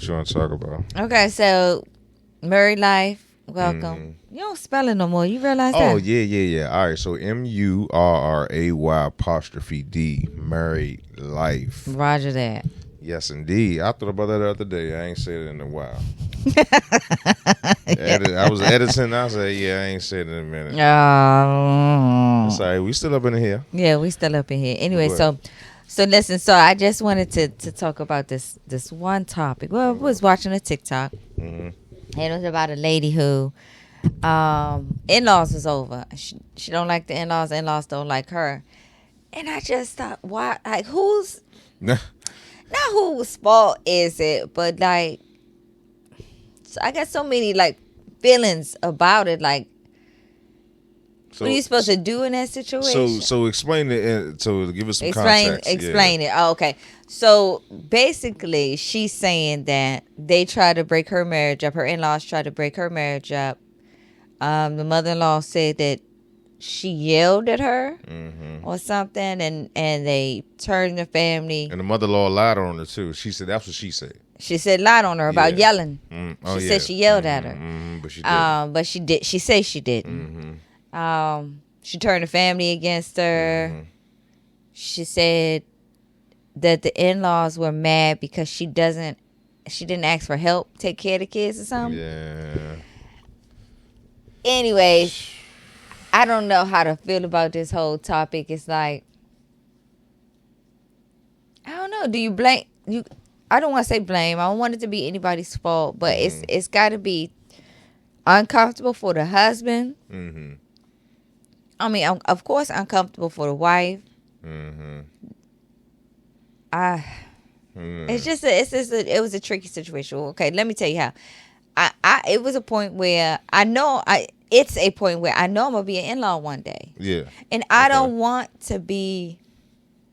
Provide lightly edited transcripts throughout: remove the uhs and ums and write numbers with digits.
you want to talk about? Okay, so married life. Welcome. You don't spell it no more. You realize that? Oh, yeah. All right, so MURRAY''D, married life. Roger that. Yes, indeed. I thought about that the other day. I ain't said it in a while. I was editing. I said, I ain't said it in a minute. That's all right. We still up in here. Yeah, we still up in here. Anyway, so listen. So I just wanted to talk about this one topic. Well, I was watching a TikTok, and it was about a lady who in-laws was over. She don't like the in-laws. In-laws don't like her. And I just thought, why? Like, who's not whose fault is it? But like, I got so many like feelings about it. Like, what are you supposed to do in that situation? So explain it. So give us some context. Explain it. Oh, okay. So basically, she's saying that they tried to break her marriage up. Her in-laws tried to break her marriage up. The mother-in-law said that she yelled at her or something, and they turned the family. And the mother-in-law lied on her too. She said that's what she said. She said lied on her about yelling. She said she yelled at her. But she didn't. But she did. She said she didn't. She turned the family against her. She said that the in-laws were mad because she didn't ask for help, take care of the kids or something. Yeah. Anyways, I don't know how to feel about this whole topic. It's like, I don't know. Do you blame you? I don't want to say blame. I don't want it to be anybody's fault, but it's got to be uncomfortable for the husband. I mean, of course, uncomfortable for the wife. It's just it was a tricky situation. Okay, let me tell you how. It was a point where it's a point where I know I'm gonna be an in-law one day. Yeah. And I don't want to be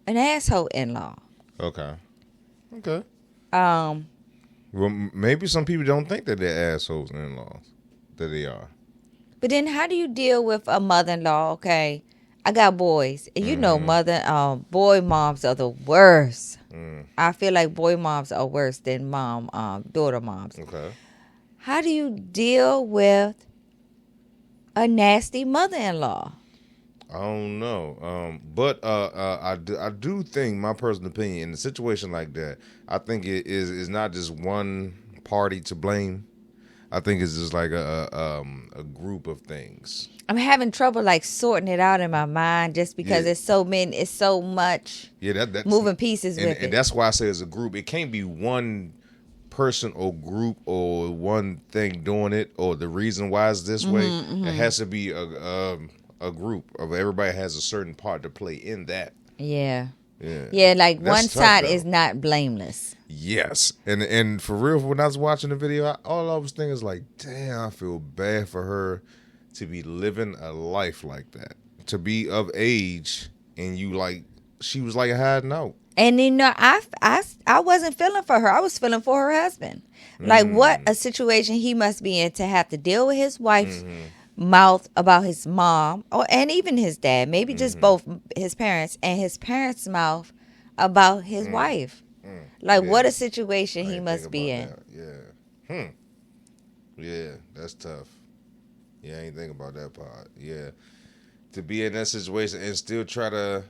an asshole in-law. Okay. Well, maybe some people don't think that they're assholes and in-laws. That they are. But then how do you deal with a mother-in-law? Okay, I got boys. And you know boy moms are the worst. I feel like boy moms are worse than daughter moms. Okay. How do you deal with a nasty mother-in-law? I don't know. But I do think, my personal opinion, in a situation like that, I think it is not just one party to blame. I think it's just like a group of things. I'm having trouble like sorting it out in my mind just because it's so much that's moving pieces with it. And that's why I say it's a group. It can't be one person or group or one thing doing it or the reason why it's this way. It has to be a group of everybody has a certain part to play in that. Yeah, like that's one side is not blameless. Yes. And for real, when I was watching the video, all I was thinking is like, damn, I feel bad for her to be living a life like that, to be of age, and she was like hiding out. And I wasn't feeling for her. I was feeling for her husband. Like what a situation he must be in to have to deal with his wife's mouth about his mom, and even his dad, maybe just both his parents, and his parents' mouth about his wife. Like what a situation he must be in. That. Yeah, that's tough. Yeah, I ain't think about that part. Yeah, to be in that situation and still try to.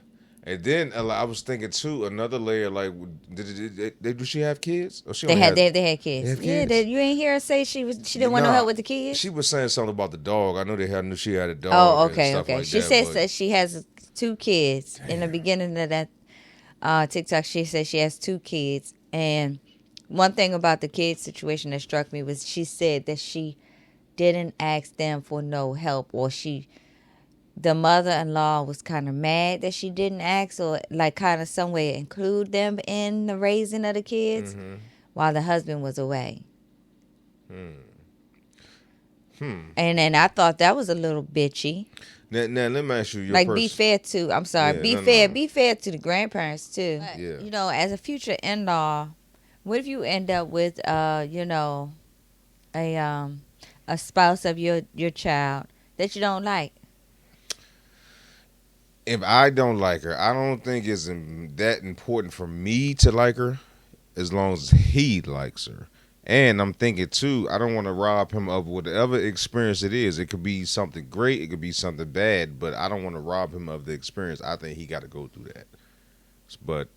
And then I was thinking too, another layer. Like, did she have kids? Or they had kids. Yeah, you ain't hear her say she didn't want no help with the kids. She was saying something about the dog. I knew she had a dog. Oh, okay. Like she says that she has 2 kids. Damn. In the beginning of that TikTok, she said she has 2 kids. And one thing about the kids situation that struck me was she said that she didn't ask them for no help, or the mother-in-law was kind of mad that she didn't ask, or like kind of some way include them in the raising of the kids while the husband was away. And then I thought that was a little bitchy. Now let me ask you, be fair to. I'm sorry. Be fair to the grandparents too. Yeah. As a future in-law, what if you end up with a spouse of your child that you don't like? If I don't like her, I don't think it's that important for me to like her, as long as he likes her. And I'm thinking too, I don't want to rob him of whatever experience it is. It could be something great, it could be something bad, but I don't want to rob him of the experience. I think he got to go through that. But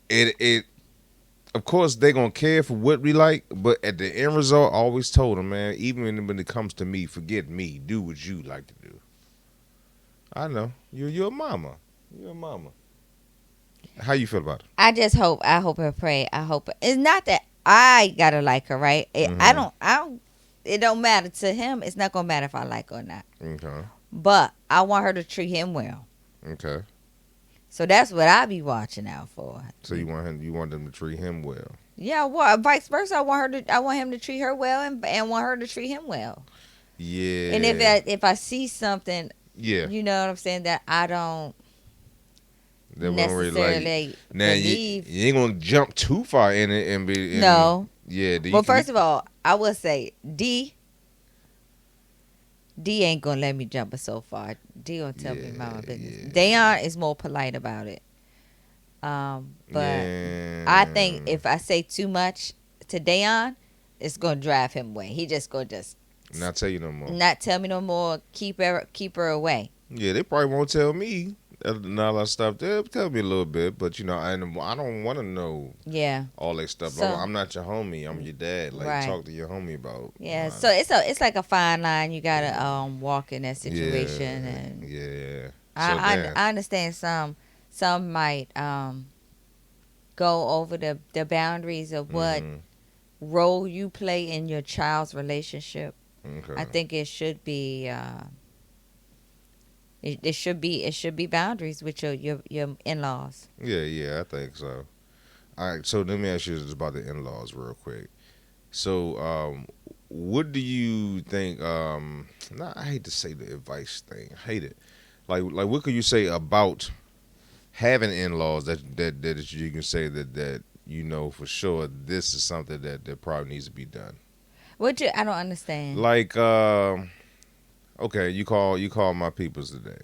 it of course they gonna care for what we like, but at the end result, I always told him, man, even when it comes to me, forget me, do what you like to do. I know you're a mama, you're a mama. How you feel about it? I hope and pray. I hope it's not that I gotta like her, right? I don't. It don't matter to him. It's not gonna matter if I like her or not. Okay. But I want her to treat him well. Okay. So that's what I be watching out for. So you want them to treat him well. Yeah, well, vice versa. I want him to treat her well, and want her to treat him well. Yeah. And if I see something, yeah, you know what I'm saying, that I don't that necessarily now believe. you ain't gonna jump too far in it and be No. Yeah. Well, first of all, I will say D ain't gonna let me jump it so far. D gonna tell me my business. Dayon is more polite about it. But I think if I say too much to Dayon, it's gonna drive him away. He just gonna not tell you no more. Not tell me no more. Keep her away. Yeah, they probably won't tell me and all that stuff. They'll tell me a little bit, but I don't want to know. Yeah. All that stuff. So, I'm not your homie. I'm your dad. Like right. Talk to your homie about. Yeah. So it's like a fine line you gotta walk in that situation. And yeah. I understand some might go over the boundaries of what role you play in your child's relationship. Okay. I think it should be it should be boundaries with your in-laws. Yeah, I think so. All right, so let me ask you this about the in-laws real quick. So, what do you think? I hate to say the advice thing. I hate it. Like, what could you say about having in-laws that you can say that you know for sure this is something that probably needs to be done? I don't understand. Like, okay, you call my peoples today.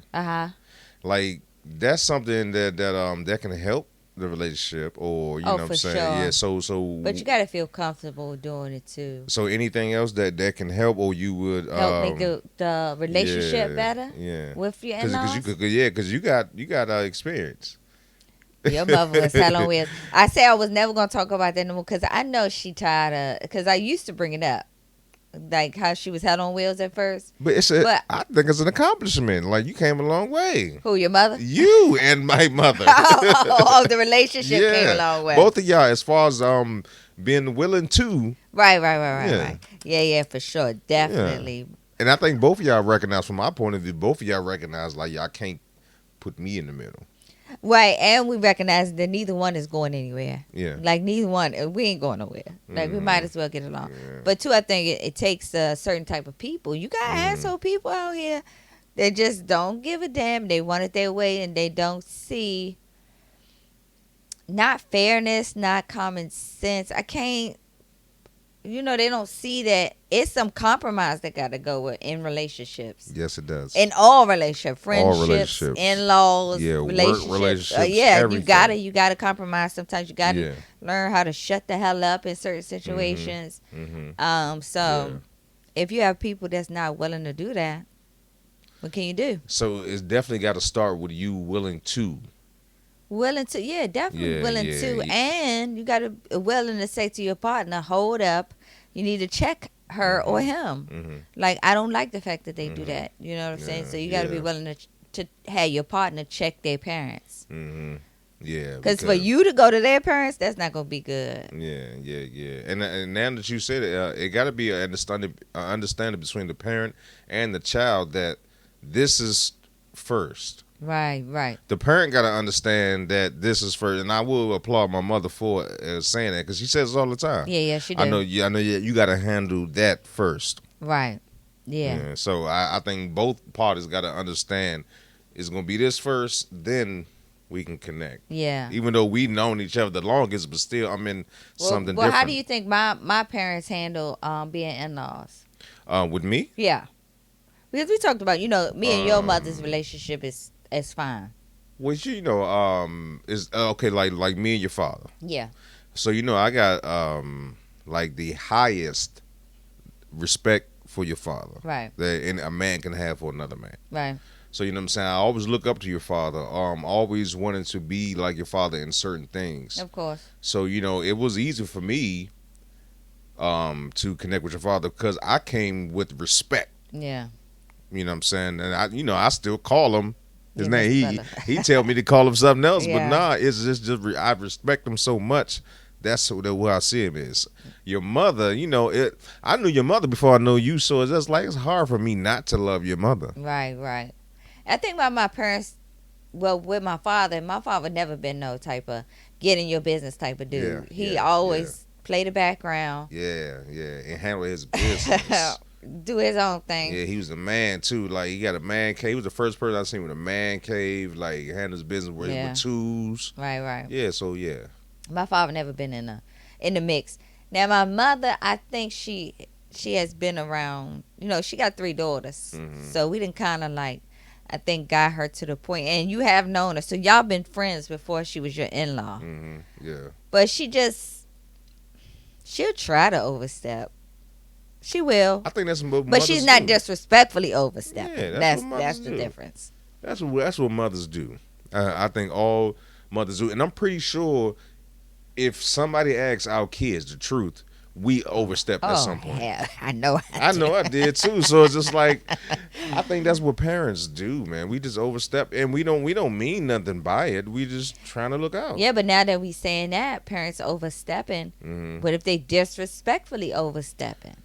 Like that's something that can help the relationship, or you know what I'm saying? Sure. Yeah. So. But you gotta feel comfortable doing it too. So anything else that can help, or you would help make the relationship better. Yeah. With your in-laws. Because you got experience. Your mother was hell on wheels. I said I was never gonna talk about that anymore because I know she tired of. Because I used to bring it up, like how she was hell on wheels at first. But I think it's an accomplishment. Like you came a long way. Who, your mother? You and my mother. The relationship came a long way. Both of y'all, as far as being willing to. Right. Yeah, for sure, definitely. Yeah. And I think both of y'all recognize, from my point of view, both of y'all recognize like y'all can't put me in the middle. Right, and we recognize that neither one is going anywhere. Yeah. Like neither one, we ain't going nowhere. Like we might as well get along. Yeah. But two, I think it takes a certain type of people. You got asshole people out here that just don't give a damn. They want it their way, and they don't see not fairness, not common sense. I can't. They don't see that it's some compromise that got to go with in relationships. Yes, it does. In all relationships, friendships, in-laws, relationships. Work relationships. Everything. You gotta compromise. Sometimes you gotta learn how to shut the hell up in certain situations. If you have people that's not willing to do that, what can you do? So it's definitely got to start with you willing to. Definitely willing to. And you got to be willing to say to your partner, hold up, you need to check her or him. Like, I don't like the fact that they do that. You know what I'm saying? So you got to be willing to have your partner check their parents. Yeah. Because for you to go to their parents, that's not going to be good. Yeah. And now that you said it, it got to be an understanding between the parent and the child that this is first. Right. The parent got to understand that this is first, and I will applaud my mother for saying that because she says it all the time. Yeah, she does. I know. You got to handle that first. Right. Yeah. So I think both parties got to understand it's gonna be this first, then we can connect. Yeah. Even though we've known each other the longest, but still, something different. Well, how do you think my parents handle being in-laws? With me? Yeah. Because we talked about, me and your mother's relationship is fine. Well, is okay. Like me and your father. Yeah. So I got like the highest respect for your father Right. that a man can have for another man. Right. So you know what I'm saying? I always look up to your father. Always wanted to be like your father in certain things. Of course. So it was easy for me to connect with your father because I came with respect. Yeah. You know what I'm saying? And I still call him his Yeah, name. Mr. He tell me to call him something else, but Yeah. nah, it's just I respect him so much. That's what I see him is. Your mother, I knew your mother before I knew you, so it's just like it's hard for me not to love your mother. Right. Right. I think about my parents. Well, with my father never been no type of get in your business type of dude. He always played the background. Yeah, and handle his business. Do his own thing. Yeah, he was a man too. Like he got a man cave. He was the first person I seen with a man cave. Like handle his business with tools. Right. Yeah, so yeah. My father never been in the mix. Now my mother, I think she has been around. She got 3 daughters, so we didn't kind of like. I think got her to the point, and you have known her, so y'all been friends before she was your in-law. Yeah. But she'll try to overstep. She will. I think that's what but she's not do. Disrespectfully overstepping. Yeah, that's the difference. That's what mothers do. I think all mothers do, and I'm pretty sure if somebody asks our kids the truth, we overstepped at some point. Yeah, I know. I did too. So it's just like I think that's what parents do, man. We just overstep, and we don't mean nothing by it. We just trying to look out. Yeah, but now that we saying that parents overstepping, but if they disrespectfully overstepping,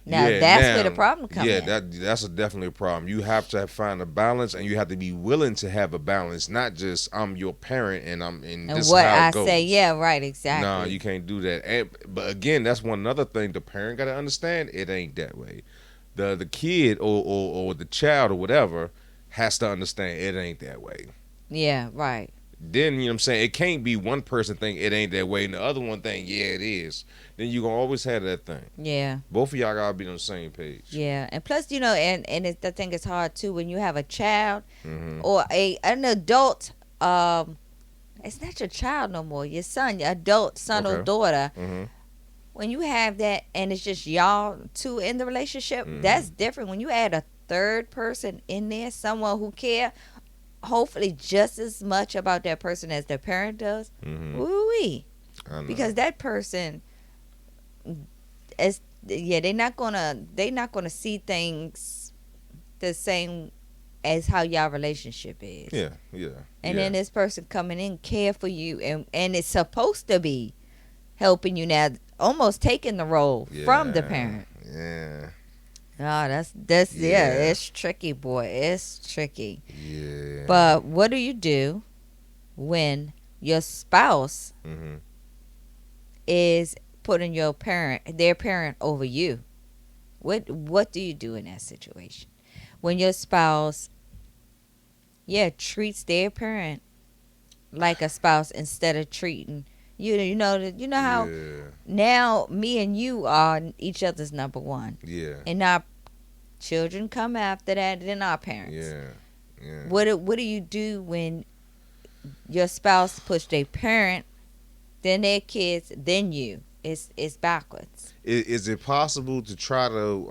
now that's where the problem comes in. Yeah, that's definitely a problem. You have to find a balance, and you have to be willing to have a balance, not just I'm your parent and this what is how I it goes. say. Yeah, right, exactly. No, you can't do that. But again, that's one other thing the parent got to understand. It ain't that way. The kid or the child or whatever has to understand it ain't that way. Yeah, right. Then, you know what I'm saying, it can't be one person think it ain't that way and the other one think, yeah, it is. Then you're going to always have that thing. Yeah. Both of y'all got to be on the same page. Yeah. And plus, and I think it's hard, too, when you have a child or an adult, it's not your child no more, your son, your adult son or daughter. When you have that and it's just y'all two in the relationship, that's different. When you add a third person in there, someone who care, hopefully just as much about that person as their parent does. Woo-wee. Because that person they're not gonna see things the same as how y'all relationship is. Yeah. And then this person coming in care for you and it's supposed to be helping you now, almost taking the role from the parent. Yeah. Oh, that's it's tricky, boy. It's tricky. Yeah. But what do you do when your spouse is putting their parent over you? What do you do in that situation? When your spouse treats their parent like a spouse instead of treating you know how now me and you are each other's number one. Yeah. And our children come after that, and then our parents. Yeah. What do you do when your spouse push their parent, then their kids, then you? It's backwards. Is it possible to try to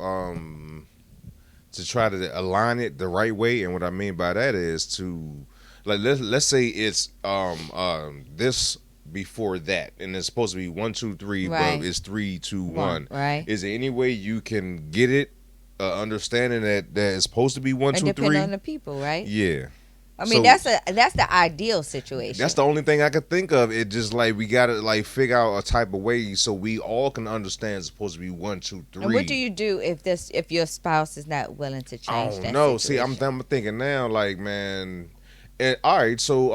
align it the right way? And what I mean by that is to let's say it's this before that, and it's supposed to be 1, 2, 3, but it's 3, 2, 1. Right. Is there any way you can get it? Understanding that it's supposed to be 1, 2, 3. Depending on the people, right? Yeah. I mean, so, that's the ideal situation. That's the only thing I could think of. It just like we gotta like figure out a type of way so we all can understand it's supposed to be 1, 2, 3. And what do you do if your spouse is not willing to change that no, situation? see, I'm thinking now, like, man. All right, so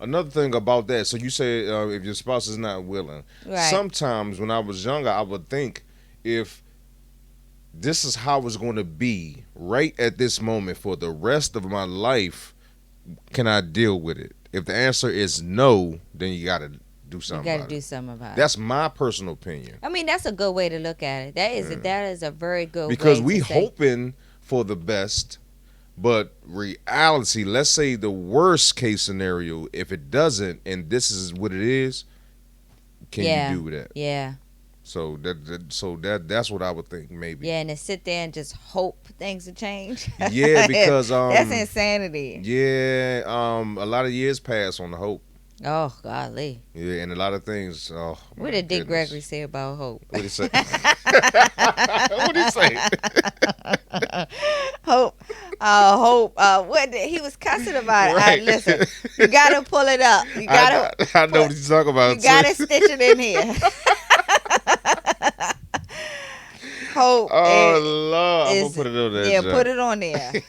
another thing about that. So you say if your spouse is not willing. Right. Sometimes when I was younger, I would think if this is how it's going to be right at this moment for the rest of my life, can I deal with it? If the answer is no, then you got to do something. You got to do something about it. That's my personal opinion. I mean, that's a good way to look at it. That is a very good because way we to say. hoping for the best, but reality. Let's say the worst case scenario. If it doesn't, and this is what it is, can you do that? Yeah. That's what I would think maybe. Yeah, and to sit there and just hope things will change. Yeah, because That's insanity. yeah, a lot of years pass on the hope. Oh, golly. Yeah, and a lot of things. Oh What my did Dick goodness. Gregory say about hope? What did he say? What did he say? Hope. What he was cussing about? Right. Listen, you gotta pull it up. You gotta. I know what he's talking about. You gotta stitch it in here. Hope. Oh Lord, I'm is, gonna put it on there. Yeah, put it on there. Ain't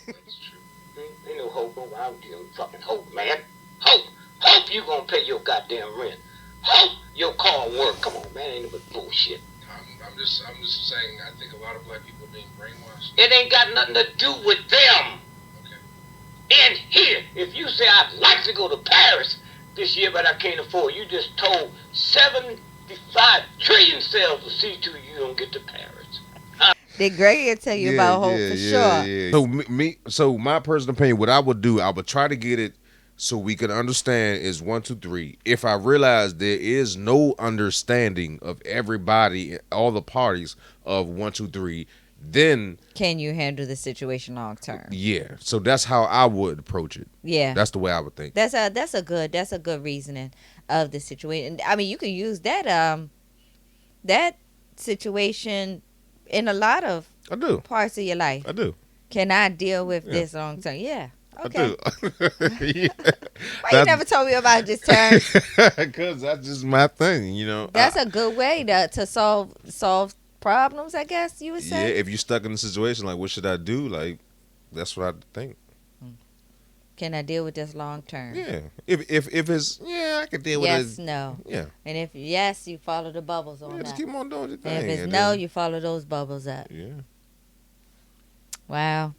no hope around you. Fucking hope, man. Hope you gonna pay your goddamn rent. Hope your car work. Come on, man. Ain't no but bullshit. I'm just saying. I think a lot of black people are being brainwashed. It ain't got nothing to do with them. Okay. And here, if you say I'd like to go to Paris this year, but I can't afford, you just told 75 trillion cells to see to you don't get to Paris. Did Gregory tell you about hope for sure? Yeah. So my personal opinion, what I would do, I would try to get it so we could understand is 1, 2, 3. If I realize there is no understanding of everybody, all the parties of 1, 2, 3, then can you handle the situation long term? Yeah. So that's how I would approach it. Yeah. That's the way I would think. That's a good reasoning of the situation. I mean, you can use that situation in a lot of parts of your life. I do. Can I deal with this long term? Yeah. Okay. I do. Yeah. Why you never told me about this term? Because that's just my thing, you know. That's a good way to solve problems, I guess you would say. Yeah, if you're stuck in a situation, like, what should I do? Like, that's what I think. Can I deal with this long term? Yeah. If it's, I can deal with it. Yes, no. Yeah. And if yes, you follow the bubbles on that. Just keep on doing your thing. And if it's no, you follow those bubbles up. Yeah. Wow.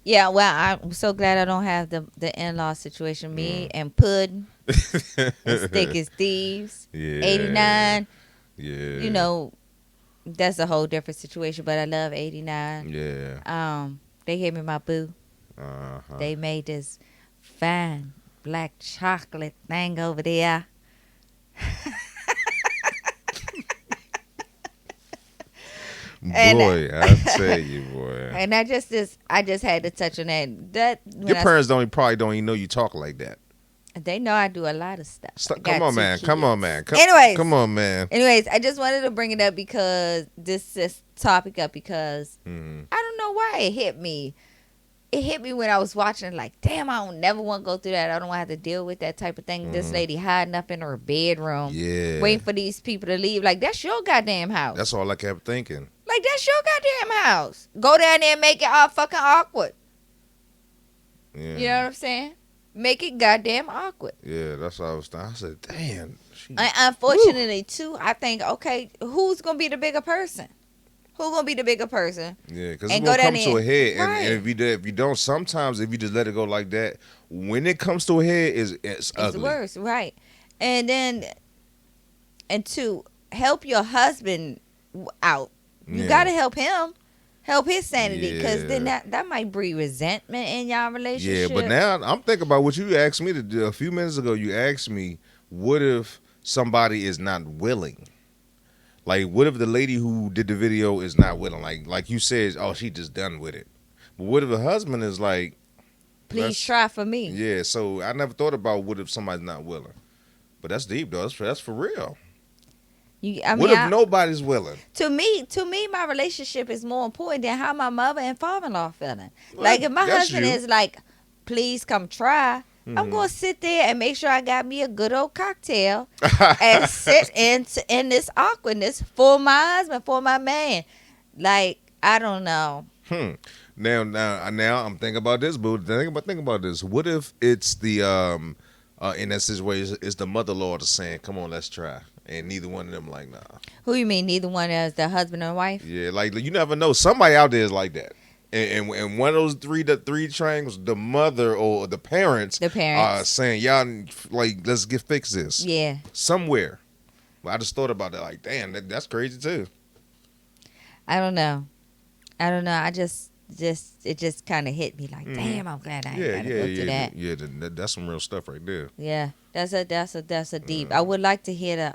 Yeah, well, I'm so glad I don't have the in-law situation. Me and Puddin' as thick as thieves. Yeah. 89. Yeah. You know, that's a whole different situation, but I love 89. Yeah. They gave me my boo. Uh-huh. They made this fine black chocolate thing over there. Boy, I tell you, boy. And I just had to touch on that. Your parents probably don't even know you talk like that. They know I do a lot of stuff. Come on, man. Come on, man. Anyways. Come on, man. Anyways, I just wanted to bring it up because this topic up because I don't know why it hit me. It hit me when I was watching, like, damn, I don't never want to go through that. I don't want to have to deal with that type of thing. This lady hiding up in her bedroom, waiting for these people to leave. Like, that's your goddamn house. That's all I kept thinking. Like, that's your goddamn house. Go down there and make it all fucking awkward. Yeah. You know what I'm saying? Make it goddamn awkward. Yeah, that's what I was thinking. I said, damn. Unfortunately, too, I think, okay, who's going to be the bigger person? Who's going to be the bigger person? Yeah, because it's going to come to a head. Right. And if you don't, sometimes if you just let it go like that, when it comes to a head, it's ugly. It's worse, right. And to help your husband out, you got to help him. Help his sanity, because then that might breed resentment in y'all relationship. Yeah, but now I'm thinking about what you asked me to do a few minutes ago. You asked me, what if somebody is not willing? Like, what if the lady who did the video is not willing? Like you said, oh, she just done with it. But what if the husband is like, please try for me? Yeah, so I never thought about what if somebody's not willing. But that's deep, though. That's for real. What if nobody's willing? To me, my relationship is more important than how my mother and father-in-law feeling. Well, like, if my husband is like, please come try, I'm going to sit there and make sure I got me a good old cocktail and sit in this awkwardness for my husband, for my man. Like, I don't know. Now I'm thinking about this, but think about this. What if it's the in that situation, it's the mother-in-law that's saying, come on, let's try. And neither one of them like, nah. Who you mean, neither one is the husband and wife? Yeah, like, you never know. Somebody out there is like that. And one of those three triangles, the mother or the parents are saying, y'all, like, let's fix this. Yeah. Somewhere. But I just thought about that, like, damn, that's crazy too. I don't know. I just it just kind of hit me like, damn, I'm glad I ain't gotta go through that. Yeah, that's some real stuff right there. Yeah, that's a deep. I would like to hear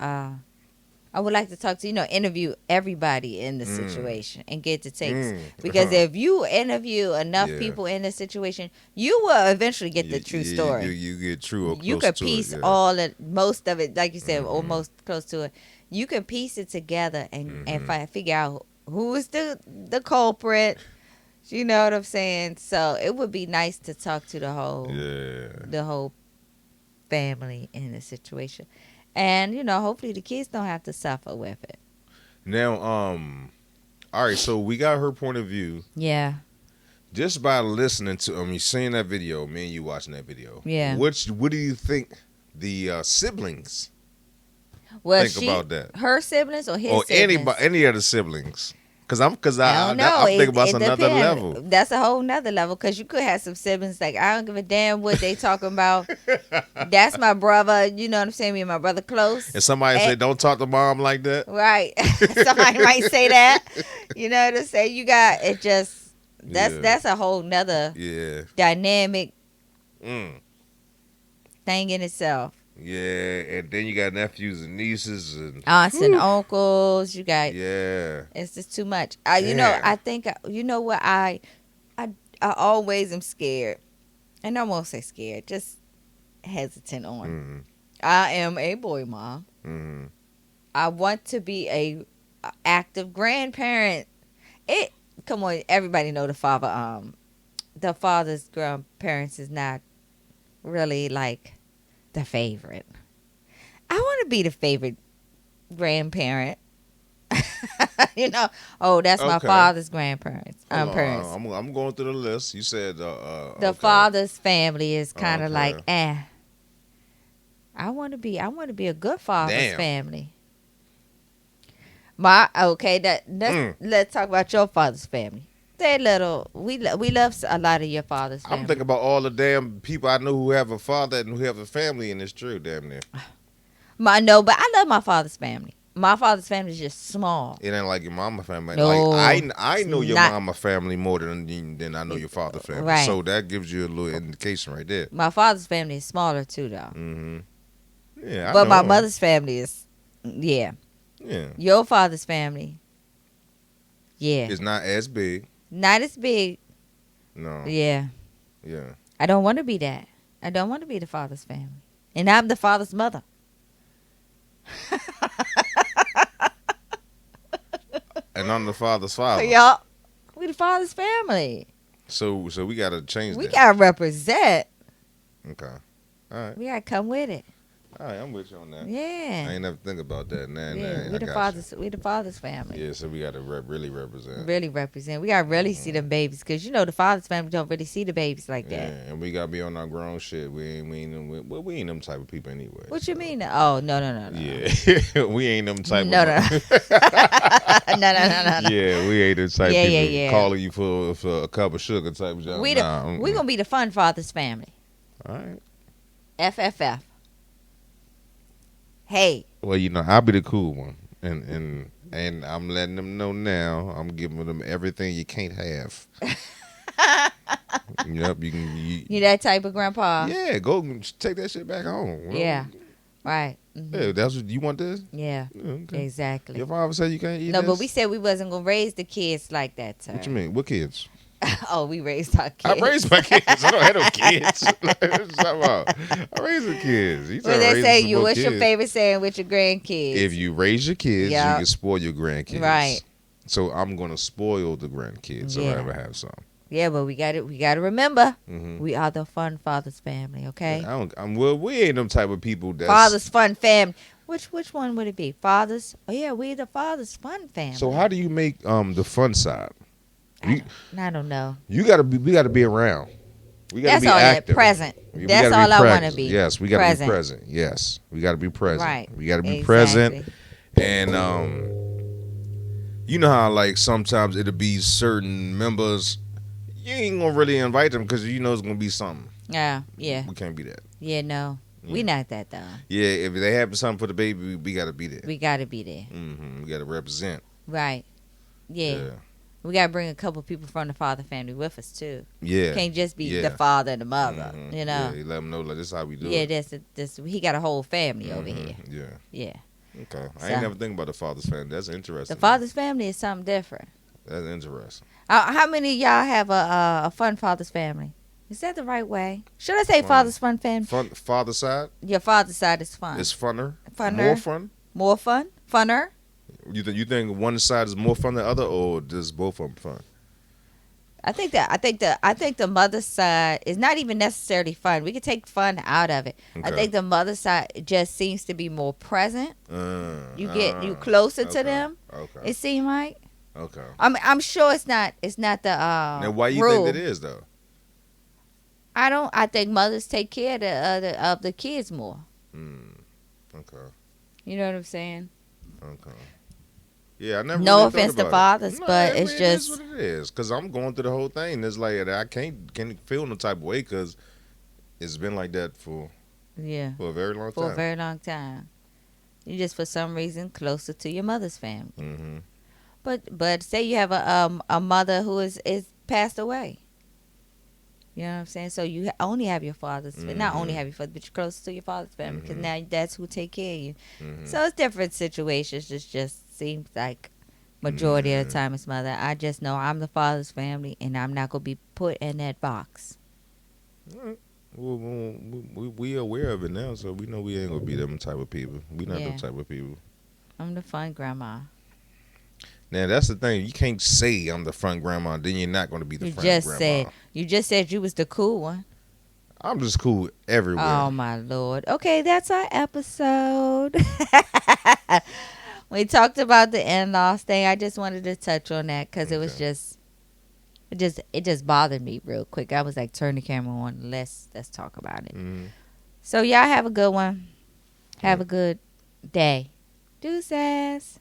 I would like to talk to, interview everybody in the situation and get the takes. Because if you interview enough people in the situation, you will eventually get the true story. You get true or close you could to piece it, most of it, like you said, almost close to it. You can piece it together and figure out who is the culprit. You know what I'm saying? So it would be nice to talk to the whole family in the situation. And, hopefully the kids don't have to suffer with it. Now, all right, so we got her point of view. Yeah. Just by listening to, seeing that video, me and you watching that video. Yeah. What do you think the siblings think about that? Her siblings or his or siblings? Any of the siblings? Because I'm know. thinking about another level. That's a whole nother level. Because you could have some siblings like, I don't give a damn what they talking about. That's my brother. You know what I'm saying? Me and my brother close. And somebody say, don't talk to mom like that. Right. Somebody might say that. You know what I'm saying? You got it. Just that's a whole nother dynamic thing in itself. Yeah, and then you got nephews and nieces and aunts and uncles. You got it's just too much. I think what I always am scared, and I won't say scared, just hesitant on. I am a boy mom. I want to be a active grandparent. Come on, everybody know the father. The father's grandparents is not really like the favorite. I want to be the favorite grandparent. That's my father's grandparents. Parents. I'm going through the list. You said the father's family is kind of like I want to be a good father's family. Let's talk about your father's family. We love a lot of your father's family. I'm thinking about all the damn people I know who have a father and who have a family, and it's true, damn near. But I love my father's family. My father's family is just small. It ain't like your mama family. No, like I know your mama family more than I know your father's family. Right. So that gives you a little indication right there. My father's family is smaller too, though. Yeah, but my mother's family is, yeah. Your father's family, it's not as big. Not as big. No. Yeah. Yeah. I don't want to be that. I don't want to be the father's family. And I'm the father's mother. And I'm the father's father. Y'all, we the father's family. So we got to change that. We got to represent. Okay. All right. We got to come with it. All right, I'm with you on that. Yeah. I ain't never think about that. We the father's family. Yeah, so we got to really represent. Really represent. We got to really see them babies, because the father's family don't really see the babies like that. Yeah, and we got to be on our grown shit. We ain't them type of people anyway. What you mean? Oh, no. Yeah, we ain't them type. No. No. Yeah, we ain't them type of people calling you for a cup of sugar type of job. We gonna be the fun father's family. All right. FFF. Hey. Well, I'll be the cool one, and I'm letting them know now. I'm giving them everything you can't have. Yep, you can. You that type of grandpa? Yeah, go take that shit back home. Yeah, right. Mm-hmm. Yeah, that's what you want. This? Yeah, okay. Exactly. Your father said you can't eat. No, this? but we said we wasn't gonna raise the kids like that. Sir. What you mean? What kids? Oh, we raised our kids. I raised my kids. I don't have no kids. I raised the kids. Well, they say what's your favorite saying with your grandkids? If you raise your kids, you can spoil your grandkids. Right. So I'm gonna spoil the grandkids if I ever have some. Yeah, but we got to remember, we are the fun father's family. Okay. Well, we ain't them type of people. That's father's fun family. Which one would it be? Father's? Oh yeah, we the father's fun family. So how do you make the fun side? I don't know. We gotta be around. We gotta be That's active. all present. That's all I want to be. Yes, we gotta be present. Yes, we gotta be present. Right. We gotta be present. And you know how like sometimes it'll be certain members, you ain't gonna really invite them because it's gonna be something. Yeah. We can't be that. Yeah, no. We not that though. Yeah, if they have something for the baby, we gotta be there. We gotta be there. We gotta represent. Right. Yeah. We gotta bring a couple people from the father family with us too. Yeah. Can't just be the father and the mother. Yeah, you let them know like this is how we do it. Yeah, this he got a whole family over here. Yeah. Okay. I So, ain't never think about the father's family. That's interesting. the father's family is something different. That's interesting. How many of y'all have a fun father's family? Is that the right way? Should I say Fun. father's fun family? Father side? Your father's side is fun. It's funner. Funner. More fun? More fun? Funner? You think one side is more fun than the other, or just both of them fun? I think the mother's side is not even necessarily fun. We could take fun out of it. Okay. I think the mother's side just seems to be more present. You closer to them. Okay. It seems like. Okay. I'm sure it's not the Now, why you rule. think that is though? I think mothers take care of the kids more. Okay. You know what I'm saying? Okay. Yeah, I never. No really offense thought to about fathers, it. but I it's mean, just. It is what it is. Because I'm going through the whole thing. It's like I can't feel no type of way because it's been like that for Yeah. a very long time. For a very long time. You just for some reason closer to your mother's family. Mm-hmm. But say you have a mother who is passed away. You know what I'm saying? So you only have your father's not only have your father, but you're close to your father's family because now that's who take care of you. So it's different situations. It just seems like majority of the time it's mother. I just know I'm the father's family and I'm not gonna be put in that box. We aware of it now, so we know we ain't gonna be them type of people. We not them type of people. I'm the fun grandma. Now that's the thing. You can't say I'm the front grandma, then you're not gonna be the front grandma. You just said you was the cool one. I'm just cool everywhere. Oh my Lord. Okay, that's our episode. We talked about the in-laws thing. I just wanted to touch on that because it was it just bothered me real quick. I was like, turn the camera on. Let's talk about it. So y'all have a good one. Have a good day. Deuces.